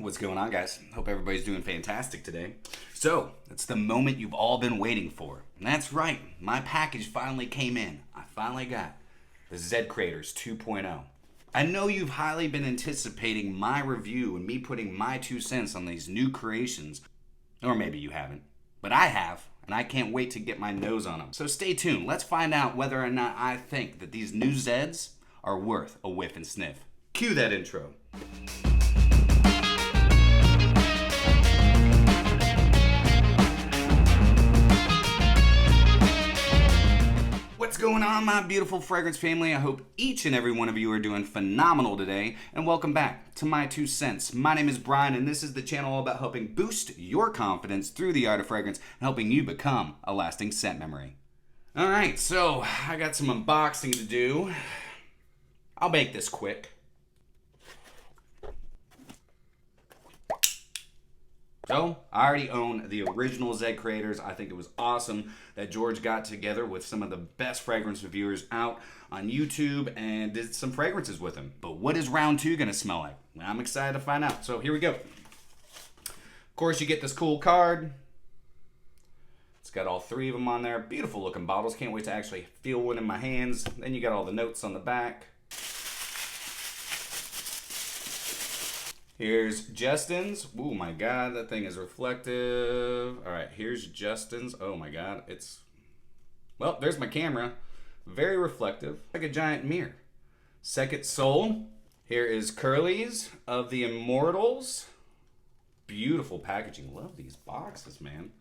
What's going on, guys? Hope everybody's doing fantastic today. So, it's the moment you've all been waiting for. And that's right, my package finally came in. I finally got the ZAHAROFF 2.0. I know you've highly been anticipating my review and me putting my 2 cents on these new creations. Or maybe you haven't. But I have, and I can't wait to get my nose on them. So stay tuned. Let's find out whether or not I think that these new Zeds are worth a whiff and sniff. Cue that intro. What's going on, my beautiful fragrance family? I hope each and every one of you are doing phenomenal today, and welcome back to My 2 Cents. My name is Brian, and this is the channel all about helping boost your confidence through the art of fragrance and helping you become a lasting scent memory. Alright, so I got some unboxing to do. I'll make this quick. So, I already own the original ZAHAROFF. I think it was awesome that George got together with some of the best fragrance reviewers out on YouTube and did some fragrances with them. But what is round 2 going to smell like? I'm excited to find out. So, here we go. Of course, you get this cool card. It's got all 3 of them on there. Beautiful looking bottles. Can't wait to actually feel one in my hands. Then you got all the notes on the back. Here's Justin's. Oh my god, that thing is reflective. Alright, here's Justin's. Oh my god, it's... Well, there's my camera. Very reflective, like a giant mirror. Second Soul. Here is Curly's of the Immortals. Beautiful packaging. Love these boxes, man.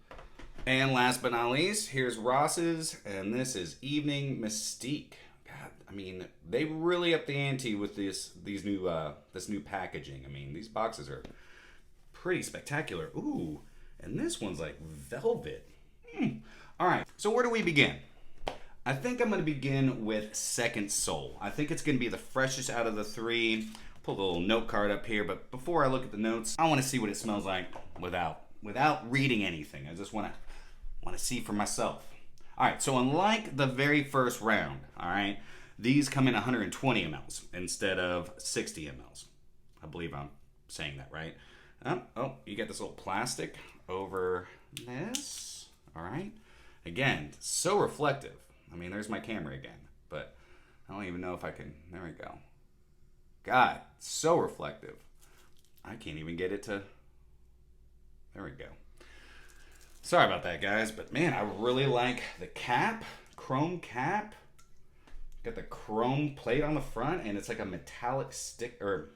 And last but not least, here's Ross's, and this is Evening Mystique. God, I mean, they really upped the ante with this new packaging. I mean, these boxes are pretty spectacular. Ooh, and this one's like velvet. All right, so where do we begin? I think I'm going to begin with Second Soul. I think it's going to be the freshest out of the 3. Pull the little note card up here, but before I look at the notes, I want to see what it smells like without reading anything. I just want to see for myself. All right, so unlike the very first round, all right, these come in 120 mLs instead of 60 mLs. I believe I'm saying that right. Oh, you get this little plastic over this. All right. Again, so reflective. I mean, there's my camera again, but I don't even know if I can. There we go. God, so reflective. I can't even get it to. There we go. Sorry about that, guys, but man, I really like the cap, chrome cap. Got the chrome plate on the front, and it's like a metallic stick, or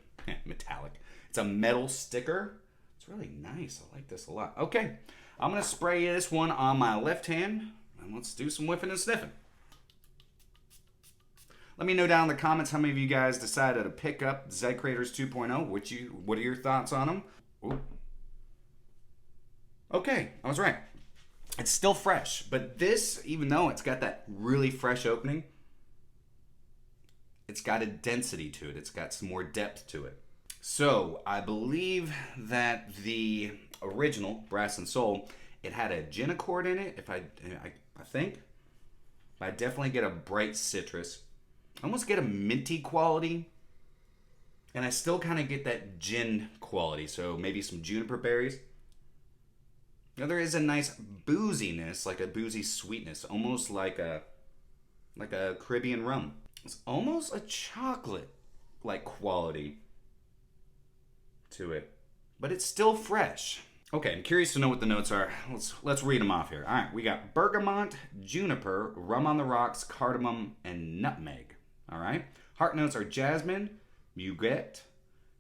metallic. It's a metal sticker. It's really nice. I like this a lot. Okay, I'm gonna spray this one on my left hand, and let's do some whiffing and sniffing. Let me know down in the comments how many of you guys decided to pick up ZAHAROFF 2.0. What are your thoughts on them? Ooh. Okay, I was right. It's still fresh, but this, even though it's got that really fresh opening, it's got a density to it. It's got some more depth to it. So I believe that the original Brass and Soul, it had a gin accord in it. I think, I definitely get a bright citrus. I almost get a minty quality, and I still kind of get that gin quality. So maybe some juniper berries. Now there is a nice booziness, like a boozy sweetness, almost like a Caribbean rum. It's almost a chocolate-like quality to it, but it's still fresh. Okay, I'm curious to know what the notes are. Let's read them off here. All right, we got bergamot, juniper, rum on the rocks, cardamom, and nutmeg. All right, heart notes are jasmine, muguet,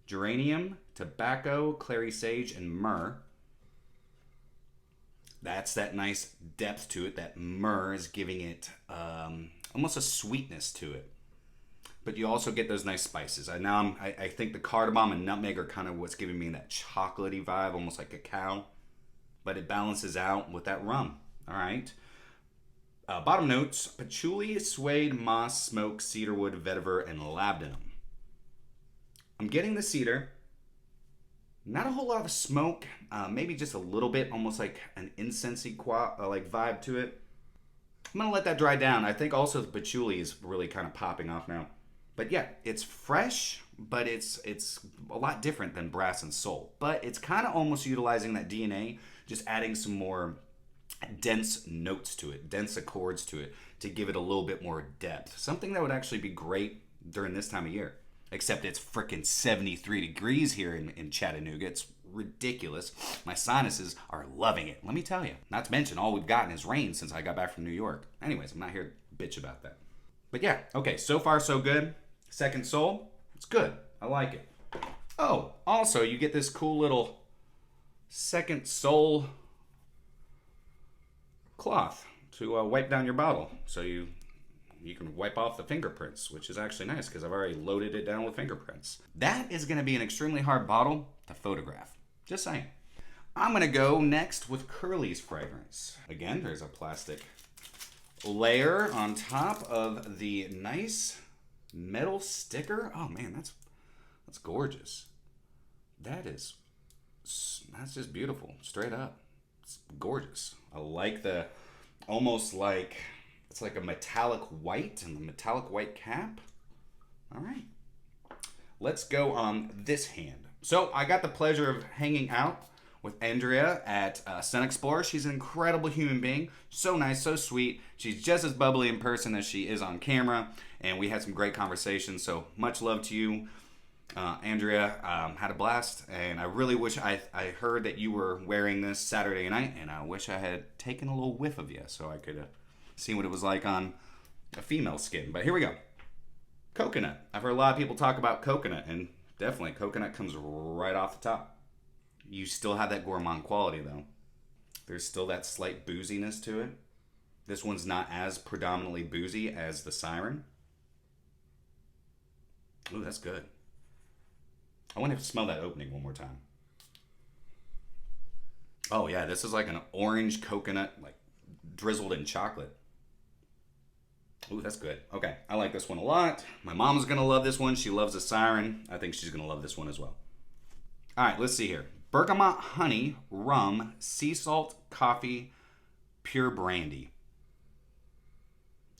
geranium, tobacco, clary sage, and myrrh. That's that nice depth to it. That myrrh is giving it almost a sweetness to it. But you also get those nice spices. I think the cardamom and nutmeg are kind of what's giving me that chocolatey vibe, almost like cacao. But it balances out with that rum. All right. Bottom notes, patchouli, suede, moss, smoke, cedarwood, vetiver, and labdanum. I'm getting the cedar. Not a whole lot of smoke, maybe just a little bit, almost like an incensey like vibe to it. I'm gonna let that dry down. I think also the patchouli is really kind of popping off now. But yeah, it's fresh, but it's a lot different than Brass and Soul. But it's kind of almost utilizing that DNA, just adding some more dense notes to it, dense accords to it, to give it a little bit more depth. Something that would actually be great during this time of year. Except it's freaking 73 degrees here in Chattanooga. It's ridiculous. My sinuses are loving it, let me tell you. Not to mention, all we've gotten is rain since I got back from New York. Anyways, I'm not here to bitch about that. But yeah, okay, so far so good. Second Soul, it's good. I like it. Oh, also, you get this cool little Second Soul cloth to wipe down your bottle. So you can wipe off the fingerprints, which is actually nice because I've already loaded it down with fingerprints. That is going to be an extremely hard bottle to photograph. Just saying. I'm going to go next with Curly's fragrance. Again, there's a plastic layer on top of the nice metal sticker. Oh man, that's gorgeous. That's just beautiful, straight up. It's gorgeous. I like the, almost like, it's like a metallic white and the metallic white cap. All right, let's go on this hand. So I got the pleasure of hanging out with Andrea at Scent Explorer. She's an incredible human being. So nice, so sweet. She's just as bubbly in person as she is on camera. And we had some great conversations. So much love to you, Andrea. Had a blast. And I really wish I heard that you were wearing this Saturday night. And I wish I had taken a little whiff of you so I could see what it was like on a female skin. But here we go. Coconut. I've heard a lot of people talk about coconut. And definitely coconut comes right off the top. You still have that gourmand quality though. There's still that slight booziness to it. This one's not as predominantly boozy as the Siren. Ooh, that's good. I want to smell that opening one more time. Oh yeah, this is like an orange coconut, like drizzled in chocolate. Ooh, that's good. Okay, I like this one a lot. My mom's gonna love this one. She loves the Siren. I think she's gonna love this one as well. All right, let's see here. Bergamot, honey, rum, sea salt, coffee, pure brandy.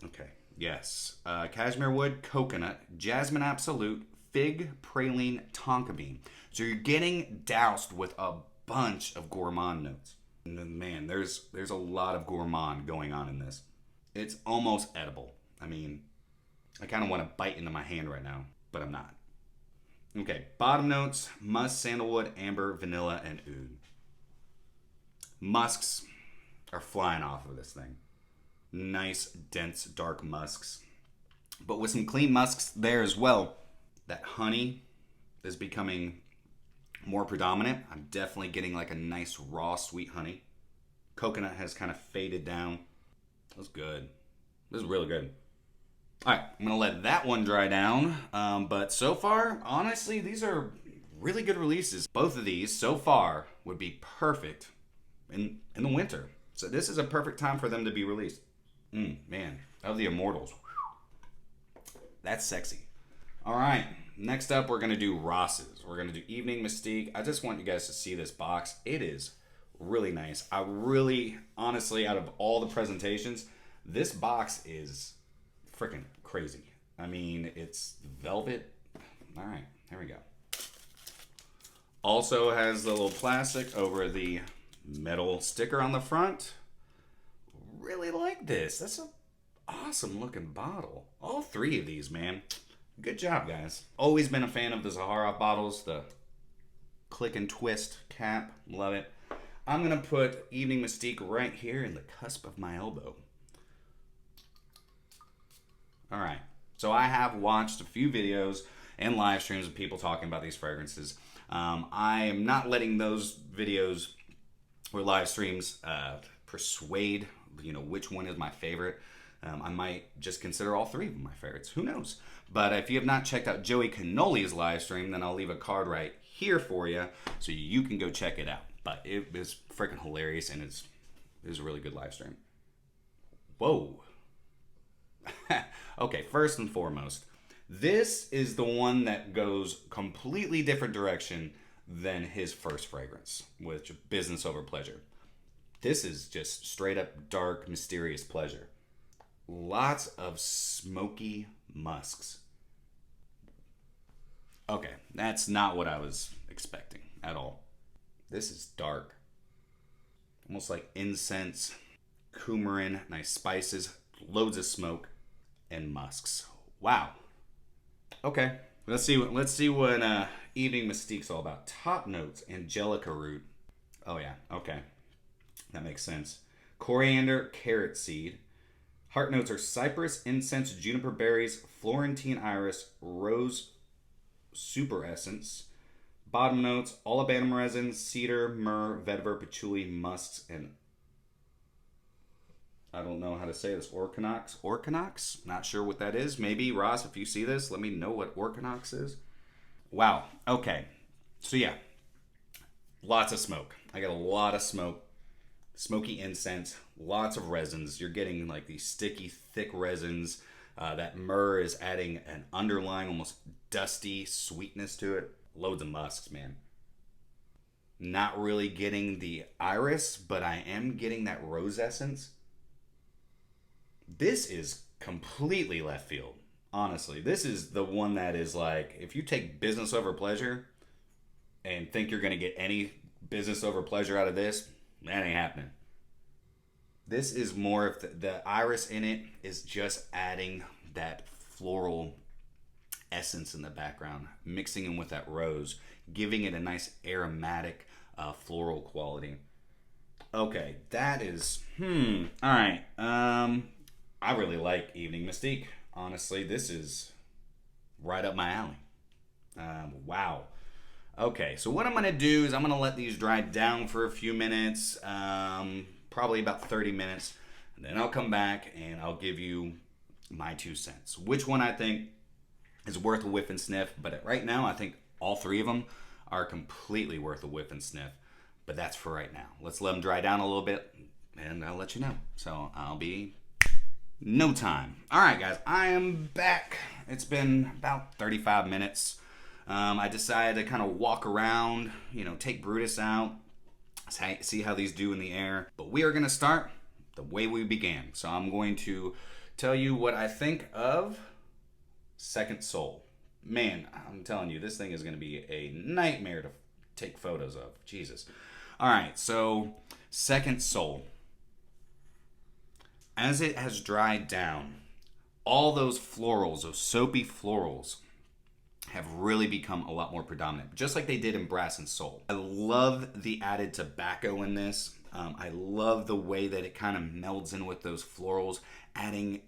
Okay, yes. Cashmere wood, coconut, jasmine absolute, fig, praline, tonka bean. So you're getting doused with a bunch of gourmand notes. And man, there's a lot of gourmand going on in this. It's almost edible. I mean, I kind of want to bite into my hand right now, but I'm not. Okay, bottom notes, musk, sandalwood, amber, vanilla, and oud. Musks are flying off of this thing. Nice, dense, dark musks. But with some clean musks there as well. That honey is becoming more predominant. I'm definitely getting like a nice, raw, sweet honey. Coconut has kind of faded down. That's good. This is really good. All right, I'm gonna let that one dry down. But so far, honestly, these are really good releases. Both of these so far would be perfect in the winter. So this is a perfect time for them to be released. Man, of the Immortals. That's sexy. All right, next up we're gonna do Ross's. We're gonna do Evening Mystique. I just want you guys to see this box. It is really nice. I really, honestly, out of all the presentations, this box is freaking crazy. I mean, it's velvet. All right, here we go. Also has the little plastic over the metal sticker on the front. Really like this. That's an awesome looking bottle. All three of these, man. Good job, guys. Always been a fan of the ZAHAROFF bottles. The click and twist cap. Love it. I'm going to put Evening Mystique right here in the cusp of my elbow. All right, so I have watched a few videos and live streams of people talking about these fragrances. I am not letting those videos or live streams persuade, which one is my favorite. I might just consider all three of them my favorites. Who knows? But if you have not checked out Joey Cannoli's live stream, then I'll leave a card right here for you so you can go check it out. But it is freaking hilarious, and it was a really good live stream. Whoa. Okay, first and foremost, this is the one that goes completely different direction than his first fragrance, which Business Over Pleasure. This is just straight up dark, mysterious pleasure. Lots of smoky musks. Okay, that's not what I was expecting at all. This is dark. Almost like incense, coumarin, nice spices, loads of smoke, and musks. Wow. Okay, let's see what Evening Mystique's all about. Top notes, angelica root. Oh yeah, okay. That makes sense. Coriander, carrot seed. Heart notes are cypress, incense, juniper berries, Florentine iris, rose super essence. Bottom notes, olibanum resin, cedar, myrrh, vetiver, patchouli, musks, and I don't know how to say this. Orchinox? Orchinox? Not sure what that is. Maybe, Ross, if you see this, let me know what Orchinox is. Wow. Okay. So yeah. Lots of smoke. I got a lot of smoke. Smoky incense. Lots of resins. You're getting like these sticky, thick resins. That myrrh is adding an underlying, almost dusty sweetness to it. Loads of musks, man. Not really getting the iris, but I am getting that rose essence. This is completely left field. Honestly, this is the one that is like, if you take business over pleasure and think you're going to get any business over pleasure out of this, that ain't happening. This is more of the iris in it is just adding that floral essence in the background, mixing in with that rose, giving it a nice aromatic floral quality. Okay, that is, all right. I really like Evening Mystique. Honestly, this is right up my alley. Wow. Okay, so what I'm going to do is I'm going to let these dry down for a few minutes, probably about 30 minutes, and then I'll come back and I'll give you my 2 cents. Which one I think is worth a whiff and sniff, but right now I think all three of them are completely worth a whiff and sniff, but that's for right now. Let's let them dry down a little bit, and I'll let you know. So I'll be no time. All right, guys, I am back. It's been about 35 minutes. I decided to kind of walk around, take Brutus out, see how these do in the air. But we are going to start the way we began. So I'm going to tell you what I think of Second Soul. Man, I'm telling you, this thing is going to be a nightmare to take photos of. Jesus. All right, so Second Soul. As it has dried down, all those florals, those soapy florals, have really become a lot more predominant, just like they did in Brass and Soul. I love the added tobacco in this. I love the way that it kind of melds in with those florals, adding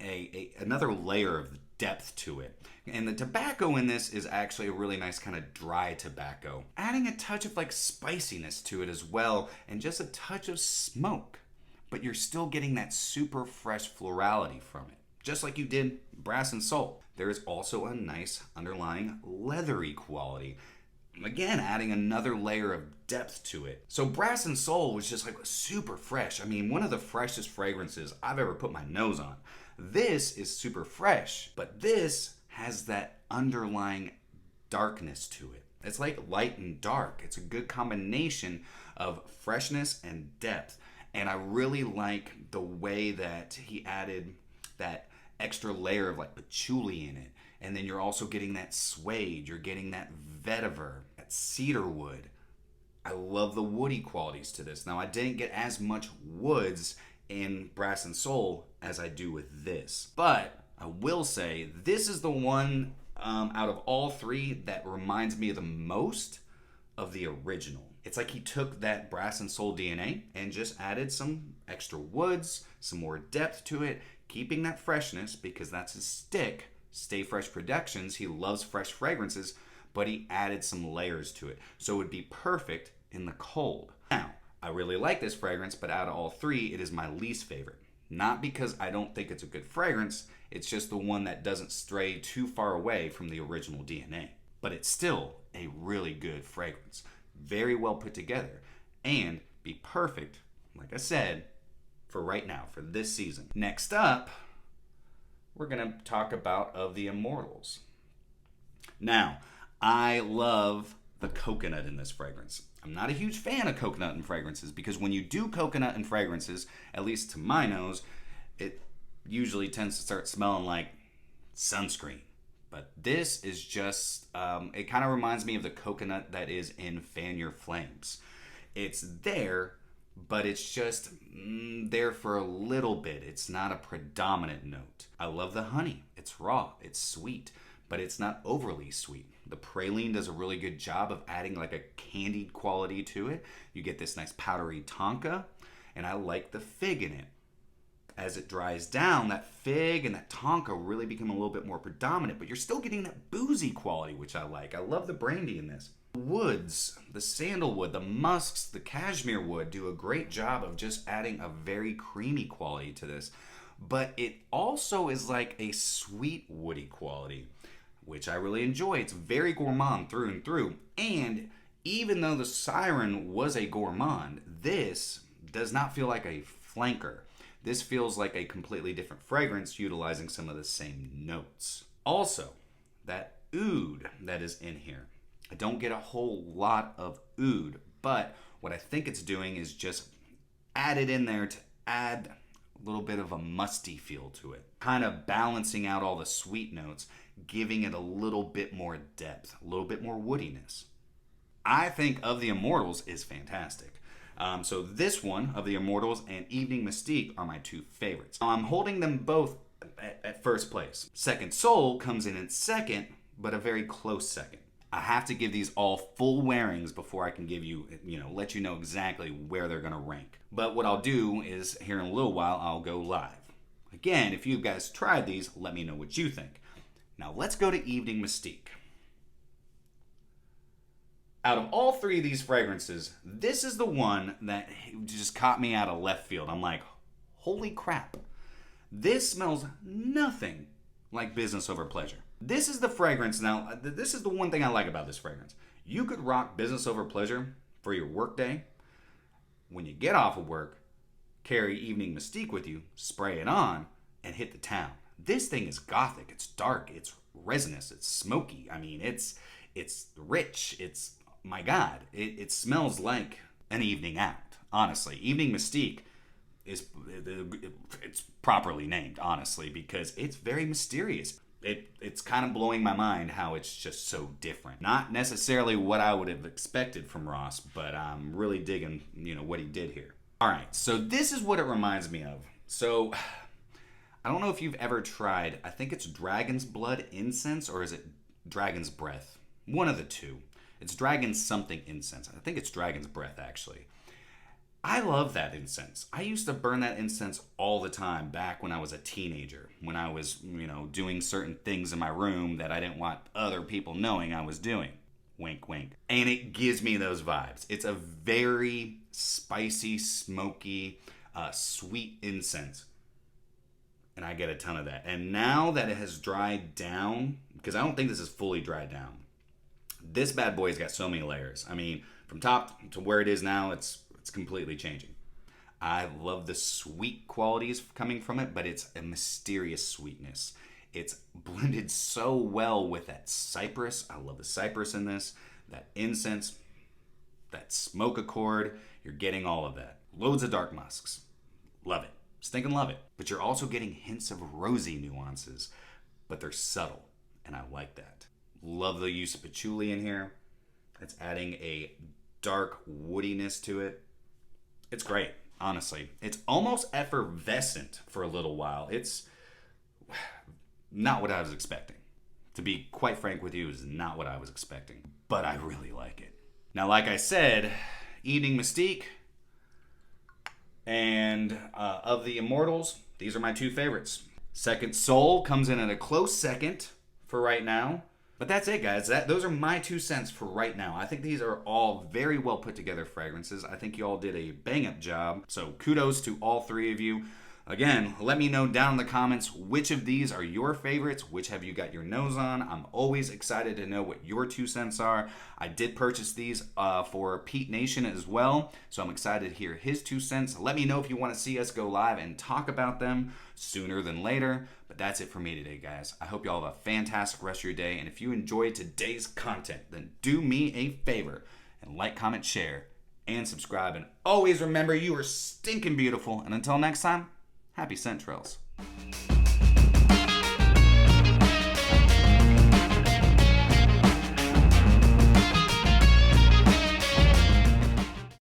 another layer of depth to it. And the tobacco in this is actually a really nice kind of dry tobacco, adding a touch of like spiciness to it as well, and just a touch of smoke. But you're still getting that super fresh florality from it, just like you did Brass and Soul. There is also a nice underlying leathery quality. Again, adding another layer of depth to it. So Brass and Soul was just like super fresh. I mean, one of the freshest fragrances I've ever put my nose on. This is super fresh, but this has that underlying darkness to it. It's like light and dark. It's a good combination of freshness and depth. And I really like the way that he added that extra layer of like patchouli in it. And then you're also getting that suede, you're getting that vetiver, that cedar wood. I love the woody qualities to this. Now I didn't get as much woods in Brass and Soul as I do with this. But I will say this is the one out of all three that reminds me the most of the original. It's like he took that Brass and Soul DNA and just added some extra woods, some more depth to it, keeping that freshness because that's his stick. Stay Fresh Productions, he loves fresh fragrances, but he added some layers to it. So it would be perfect in the cold. Now, I really like this fragrance, but out of all three, it is my least favorite. Not because I don't think it's a good fragrance, it's just the one that doesn't stray too far away from the original DNA. But it's still a really good fragrance. Very well put together. And be perfect, like I said, for right now, for this season. Next up, we're going to talk about of the Immortals. Now, I love the coconut in this fragrance. I'm not a huge fan of coconut in fragrances because when you do coconut in fragrances, at least to my nose, it usually tends to start smelling like sunscreen. But this is just, it kind of reminds me of the coconut that is in Fan Your Flames. It's there, but it's just there for a little bit. It's not a predominant note. I love the honey. It's raw, it's sweet, but it's not overly sweet. The praline does a really good job of adding like a candied quality to it. You get this nice powdery tonka, and I like the fig in it. As it dries down, that fig and that tonka really become a little bit more predominant, but you're still getting that boozy quality, which I like. I love the brandy in this. Woods, the sandalwood, the musks, the cashmere wood do a great job of just adding a very creamy quality to this. But it also is like a sweet woody quality, which I really enjoy. It's very gourmand through and through. And even though the Siren was a gourmand, this does not feel like a flanker. This feels like a completely different fragrance utilizing some of the same notes. Also, that oud that is in here. I don't get a whole lot of oud, but what I think it's doing is just add it in there to add a little bit of a musty feel to it. Kind of balancing out all the sweet notes, giving it a little bit more depth, a little bit more woodiness. I think Of the Immortals is fantastic. So this one, Of the Immortals and Evening Mystique, are my two favorites. I'm holding them both at first place. Second Soul comes in second, but a very close second. I have to give these all full wearings before I can give you, let you know exactly where they're gonna rank. But what I'll do is, here in a little while, I'll go live. Again, if you guys tried these, let me know what you think. Now let's go to Evening Mystique. Out of all three of these fragrances, this is the one that just caught me out of left field. I'm like, holy crap. This smells nothing like Business Over Pleasure. This is the fragrance. Now, this is the one thing I like about this fragrance. You could rock Business Over Pleasure for your work day. When you get off of work, carry Evening Mystique with you, spray it on, and hit the town. This thing is gothic. It's dark. It's resinous. It's smoky. I mean, it's rich. It's, my God, it smells like an evening out, honestly. Evening Mystique it's properly named, honestly, because it's very mysterious. It's kind of blowing my mind how it's just so different. Not necessarily what I would have expected from Ross, but I'm really digging, what he did here. All right, so this is what it reminds me of. So I don't know if you've ever tried, I think it's Dragon's Blood incense, or is it Dragon's Breath? One of the two. It's Dragon something incense. I think it's Dragon's Breath, actually. I love that incense. I used to burn that incense all the time back when I was a teenager, when I was, doing certain things in my room that I didn't want other people knowing I was doing. Wink, wink. And it gives me those vibes. It's a very spicy, smoky, sweet incense. And I get a ton of that. And now that it has dried down, because I don't think this is fully dried down, this bad boy's got so many layers. I mean, from top to where it is now, it's completely changing. I love the sweet qualities coming from it, but it's a mysterious sweetness. It's blended so well with that cypress. I love the cypress in this, that incense, that smoke accord. You're getting all of that. Loads of dark musks. Love it. Stinking love it. But you're also getting hints of rosy nuances, but they're subtle, and I like that. Love the use of patchouli in here. It's adding a dark woodiness to it. It's great, honestly. It's almost effervescent for a little while. It's not what I was expecting. To be quite frank with you, is not what I was expecting. But I really like it. Now, like I said, Evening Mystique and Of the Immortals, these are my two favorites. Second Soul comes in at a close second for right now. But that's it, guys. Those are my 2 cents for right now. I think these are all very well put together fragrances. I think you all did a bang-up job. So kudos to all three of you. Again, let me know down in the comments which of these are your favorites, which have you got your nose on. I'm always excited to know what your 2 cents are. I did purchase these for Pete Nation as well, so I'm excited to hear his 2 cents. Let me know if you want to see us go live and talk about them sooner than later. But that's it for me today, guys. I hope you all have a fantastic rest of your day, and if you enjoyed today's content, then do me a favor and like, comment, share, and subscribe. And always remember, you are stinking beautiful. And until next time, happy scent trails.